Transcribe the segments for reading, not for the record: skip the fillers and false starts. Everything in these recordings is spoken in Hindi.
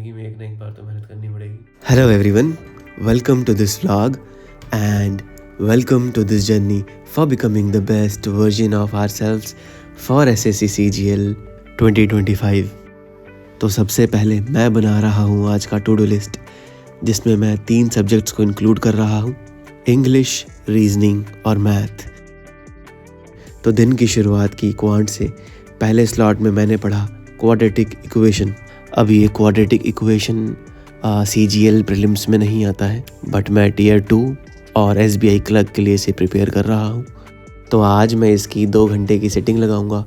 ज़िंदगी में एक ना एक बार तो मेहनत करनी पड़ेगी। Hello everyone, welcome to this vlog and welcome to this journey for becoming the best version of ourselves for SSC CGL 2025। तो सबसे पहले मैं बना रहा हूँ आज का टू डू लिस्ट, जिसमें मैं 3 सब्जेक्ट्स को इंक्लूड कर रहा हूँ, इंग्लिश, रीजनिंग और मैथ। तो दिन की शुरुआत की क्वांट से। पहले स्लॉट में मैंने पढ़ा क्वाड्रेटिक इक्वेशन। अब ये क्वाड्रेटिक इक्वेशन CGL प्रीलिम्स में नहीं आता है, बट मैं टियर 2 और SBI क्लर्क के लिए इसे प्रिपेयर कर रहा हूँ। तो आज मैं इसकी 2 घंटे की सेटिंग लगाऊंगा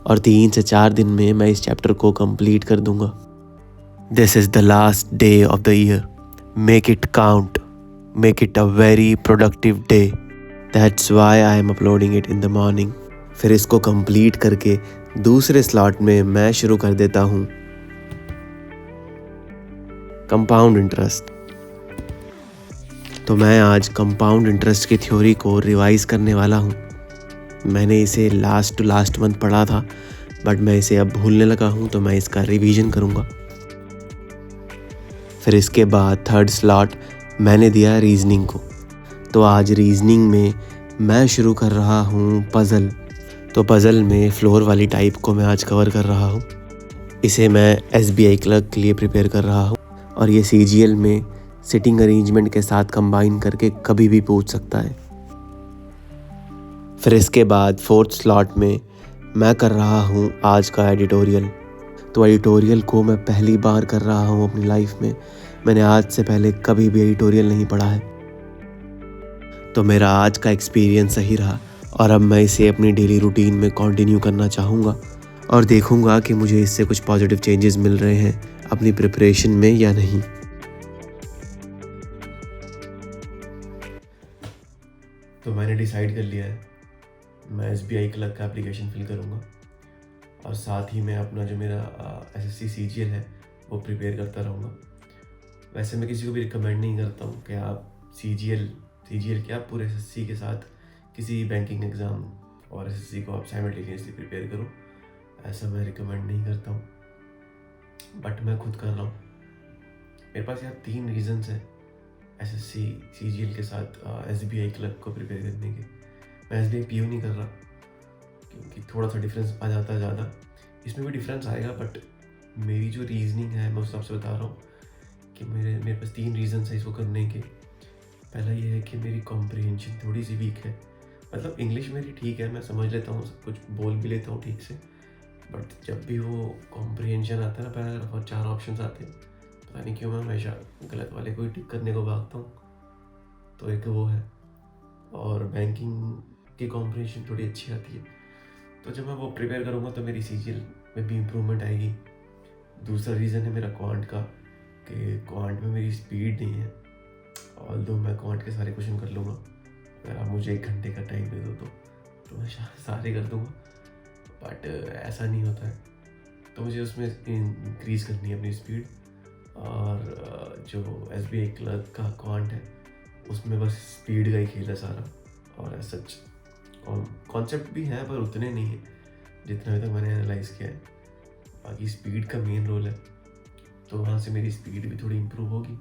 और 3 से 4 दिन में मैं इस चैप्टर को कंप्लीट कर दूंगा। This is the last day of the year, make it count, make it a very productive day, that's why I am uploading it in the morning. फिर इसको कंप्लीट करके दूसरे स्लॉट में मैं शुरू कर देता हूँ कंपाउंड इंटरेस्ट। तो मैं आज कंपाउंड इंटरेस्ट की थ्योरी को रिवाइज करने वाला हूँ। मैंने इसे लास्ट टू लास्ट मंथ पढ़ा था, बट मैं इसे अब भूलने लगा हूँ, तो मैं इसका रिवीजन करूँगा। फिर इसके बाद थर्ड स्लॉट मैंने दिया रीजनिंग को। तो आज रीजनिंग में मैं शुरू कर रहा हूँ पज़ल। तो पज़ल में फ्लोर वाली टाइप को मैं आज कवर कर रहा हूँ। इसे मैं SBI क्लर्क के लिए प्रिपेयर कर रहा हूँ और ये CGL में सिटिंग अरेंजमेंट के साथ कंबाइन करके कभी भी पूछ सकता है। फिर इसके बाद फोर्थ स्लॉट में मैं कर रहा हूँ आज का एडिटोरियल। तो एडिटोरियल को मैं पहली बार कर रहा हूँ अपनी लाइफ में। मैंने आज से पहले कभी भी एडिटोरियल नहीं पढ़ा है। तो मेरा आज का एक्सपीरियंस सही रहा और अब मैं इसे अपनी डेली रूटीन में कंटिन्यू करना चाहूँगा और देखूँगा कि मुझे इससे कुछ पॉजिटिव चेंजेस मिल रहे हैं अपनी प्रिपरेशन में या नहीं। तो मैंने डिसाइड कर लिया है, मैं SBI क्लर्क का एप्लीकेशन फिल करूँगा और साथ ही मैं अपना जो मेरा SSC CGL है वो प्रिपेयर करता रहूँगा। वैसे मैं किसी को भी रिकमेंड नहीं करता हूँ कि आप CGL क्या पूरे SSC के साथ किसी बैंकिंग एग्ज़ाम और SSC को आप साइमल्टेनियसली प्रिपेयर करो, ऐसा मैं रिकमेंड नहीं करता हूँ, बट मैं खुद कर रहा हूँ। मेरे पास यहाँ 3 रीज़न्स हैं SSC CGL के साथ SBI क्लर्क को प्रिपेयर करने के। मैं SBI PO नहीं कर रहा क्योंकि थोड़ा सा डिफरेंस आ जाता है ज़्यादा। इसमें भी डिफरेंस आएगा, बट मेरी जो रीजनिंग है मैं उस हिसाब से बता रहा हूँ कि मेरे पास 3 रीज़न्स हैं इसको करने के। पहला ये है कि मेरी कॉम्प्रिहेंशन थोड़ी सी वीक है। मतलब इंग्लिश मेरी ठीक है, मैं समझ लेता हूँ, सब कुछ बोल भी लेता हूँ ठीक से, बट जब भी वो कॉम्प्रिहेंशन आता है ना पैराग्राफ और 4 ऑप्शंस आते हैं, पता नहीं क्यों मैं हमेशा गलत वाले को ही टिक करने को भागता हूँ। तो एक वो है, और बैंकिंग की कॉम्प्रिहेंशन थोड़ी अच्छी आती है। तो जब मैं वो प्रिपेयर करूँगा तो मेरी CGL में भी इम्प्रूवमेंट आएगी। दूसरा रीज़न है मेरा क्वांट का, कि क्वांट में मेरी स्पीड नहीं है। ऑल्दो मैं क्वांट के सारे क्वेश्चन कर लूँगा, अगर आप मुझे 1 घंटे का टाइम दे दो तो मैं सारे कर दूँगा, बट ऐसा नहीं होता है। तो मुझे उसमें इंक्रीज़ करनी है अपनी स्पीड। और जो SBI क्लर्क का क्वांट है उसमें बस स्पीड का ही खेल है सारा, और सच कॉन्सेप्ट भी है पर उतने नहीं है जितना अभी तक मैंने एनालाइज़ किया है। बाकी स्पीड का मेन रोल है, तो वहाँ से मेरी स्पीड भी थोड़ी इम्प्रूव होगी।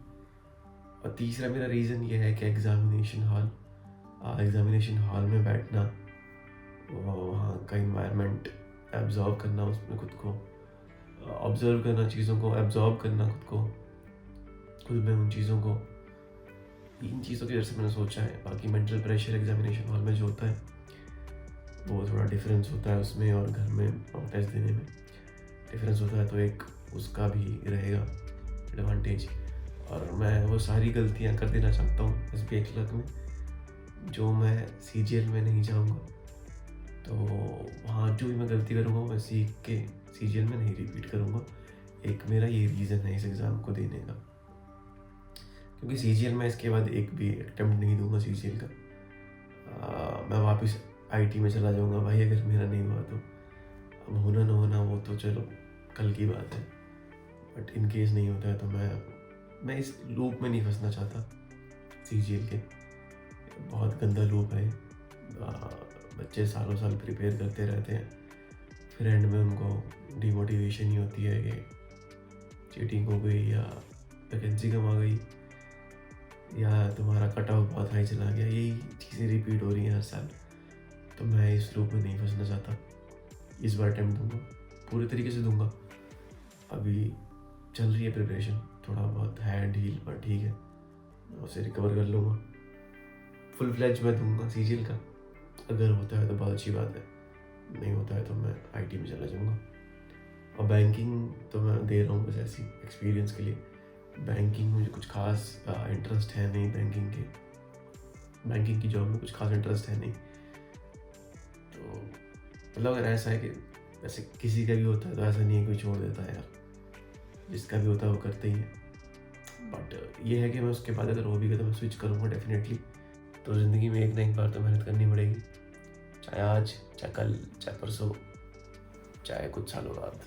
और तीसरा मेरा रीज़न ये है कि एग्ज़ामिनेशन हॉल में बैठना, वहाँ का इन्वायरमेंट एब्जॉर्ब करना, उसमें खुद को ऑब्जर्व करना, चीज़ों को एब्जॉर्ब करना, खुद में उन चीज़ों को, 3 चीज़ों की वजह से मैंने सोचा है। बाकी मेंटल प्रेशर एग्जामिनेशन हॉल में जो होता है वो थोड़ा डिफरेंस होता है उसमें, और घर में मॉक टेस्ट देने में डिफरेंस होता है, तो एक उसका भी रहेगा एडवांटेज। और मैं वो सारी गलतियां कर देना चाहता हूँ SBI क्लर्क में, जो मैं CGL में नहीं चाहूँगा। तो वहाँ जो भी मैं गलती करूँगा मैं सीख के CGL में नहीं रिपीट करूँगा। एक मेरा ये रीज़न है इस एग्ज़ाम को देने का, क्योंकि CGL में इसके बाद एक भी अटेम्प्ट नहीं दूंगा CGL का। मैं वापस IT में चला जाऊंगा भाई, अगर मेरा नहीं हुआ तो। अब होना ना होना वो तो चलो कल की बात है, बट इन केस नहीं होता है तो मैं इस लूप में नहीं फंसना चाहता CGL के। बहुत गंदा लूप है। बच्चे सालों साल प्रिपेयर करते रहते हैं, फिर एंड में उनको डिमोटिवेशन ही होती है कि चीटिंग हो गई या वैकेंसी कम आ गई या तुम्हारा कट ऑफ बहुत हाई चला गया, यही चीज़ें रिपीट हो रही हैं हर साल। तो मैं इस लूप में नहीं फंसना चाहता। इस बार अटेम्प्ट दूंगा, पूरे तरीके से दूंगा। अभी चल रही है प्रिपरेशन, थोड़ा बहुत हैंड हील पर ठीक है, मैं उसे रिकवर कर लूँगा। फुल फ्लैज मैं दूंगा सीजीएल का। अगर होता है तो बहुत अच्छी बात है, नहीं होता है तो मैं आईटी में चला जाऊँगा। और बैंकिंग तो मैं दे रहा हूँ बस ऐसी एक्सपीरियंस के लिए। बैंकिंग मुझे कुछ खास इंटरेस्ट है नहीं, बैंकिंग की जॉब में कुछ खास इंटरेस्ट है नहीं। तो मतलब अगर ऐसा है कि वैसे किसी का भी होता है तो ऐसा नहीं है कोई छोड़ देता है यार, जिसका भी होता है वो करते ही है। बट ये है कि मैं उसके बाद अगर हो भी गया तो मैं स्विच करूँगा डेफिनेटली। तो ज़िंदगी में एक ना एक बार तो मेहनत करनी पड़ेगी, चाहे आज, चाहे कल, चाहे परसों, चाहे कुछ सालों बाद।